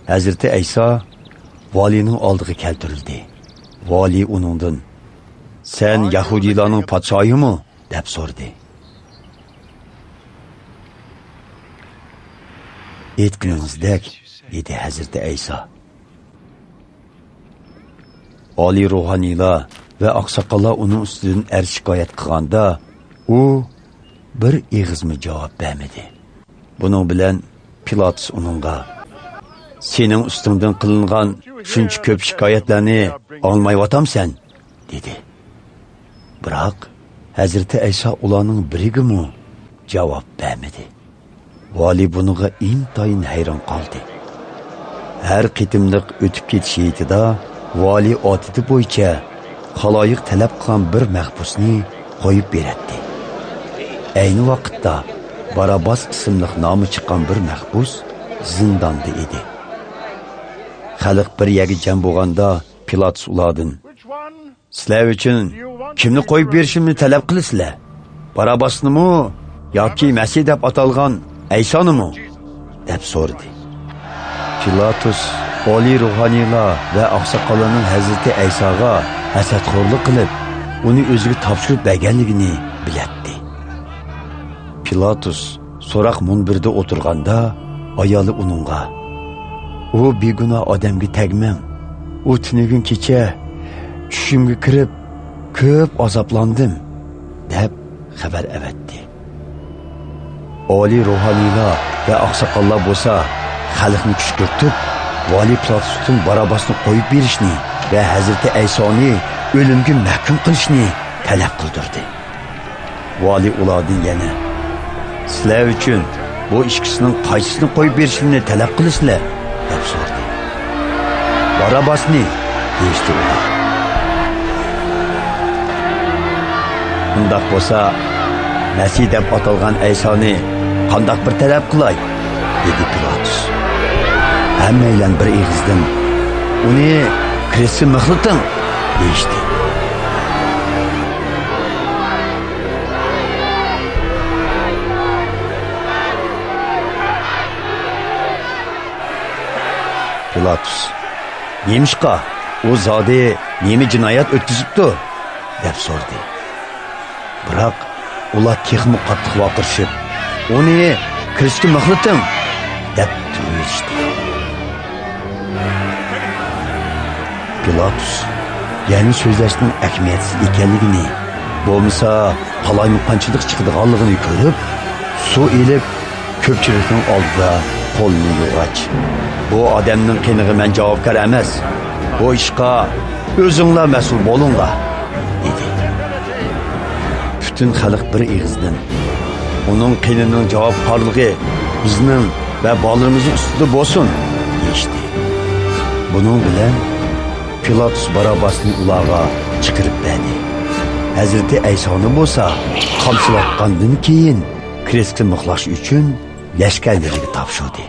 Hazreti İsa valinin oldiga keltirildi. Vali uningdan: "Sen Yahudilarning podshoyimi?" deb so'radi. "Aytganingizdek", dedi Hazreti İsa. Oli ruhaniylar ve oqsoqollar uning ustidan shikoyat qilganda, u bir ig'izmi javob bermadi. Buning bilan Pilatus uningga: "Sening ustingdan qilingan shuncha ko'p shikoyatlarni olmayyotamsan?" dedi. Biroq Hazreti İsa ularning birigimi javob bermadi. Vali buningga intayin hayron qoldi. Har qitimliq o'tib ketish yetida vali otiti bo'yicha xaloyiq talab qilgan bir mahbusni qo'yib beradi. Ayni vaqtda Barabbas ismli nomi chiqqan bir mahbus zindonda edi. Xalq bir yerga jam bo'lganda Pilatus ulardan: "Sizlar uchun kimni qo'yib berishimni talab qilasizlar? Barabbasnimi yoki Masih deb atalgan İsa'nimi?" deb so'radi. Pilatus oliy ruhaniylar va oqsoqollarning Hazrati İsa'ga hasadxo'rlik qilib, uni o'ziga topshirib berganligini biladi. Pilatus so'roq munbirda o'tirganda ayoli uningga: "U begunoh odamga tegmang. U tunigun kecha tushimga kirib ko'p azoblandim" deb xabar avatdi. Oliy ruhaniylar va oqsoqollar bo'lsa xalqni kuchkirtib, vali Pilatusdan Barabbasni qo'yib berishni va Hazrati İsa'ni o'limga mahkum qilishni talab qildirdi. Vali ulardan yana: "Sizlar uchun bu ikkisining qaysisini qo'yib berishini talab qilasizlar?" deb so'radi. "Barabbasni" deyishdi ular. "Undaq bo'lsa, Masih deb atalgan İsa'ni qandoq bir talab qilay?" dedi Pilatus. Hammaylar bir ig'izdan: "Uni kristga mixliting" deyishdi. Pilatus: "Nemishqa? U zodi nima jinoyat o'tkazibdi?" deb so'radi. Biroq ular texmi qattiq vaqirishib: "Uni kristga mixliting" deb turishdi. Pilatus yani so'zlashning ahamiyatsiz ekanligini, bo'lmasa qalaymaqonchilik chiqadiganligini ko'rib, suv elib ko'pchilikning oldida qo'lini yuvg'ach: "Bu odamning qiniga men javobgar emas. Bu ishqa o'zinglar mas'ul bo'linglar" dedi. Bütün xalq bir ig'izdan: "Uning qinining javobgarligi bizning va bolalarimiz ustida bo'lsin" deyishdi. Buning bilan Pilatus Barabbasni ularga chiqarib berdi. Hazrati İsa'ni bo'lsa qamchilatgandan keyin kristga mixlash uchun lashkarlarga topshirdi.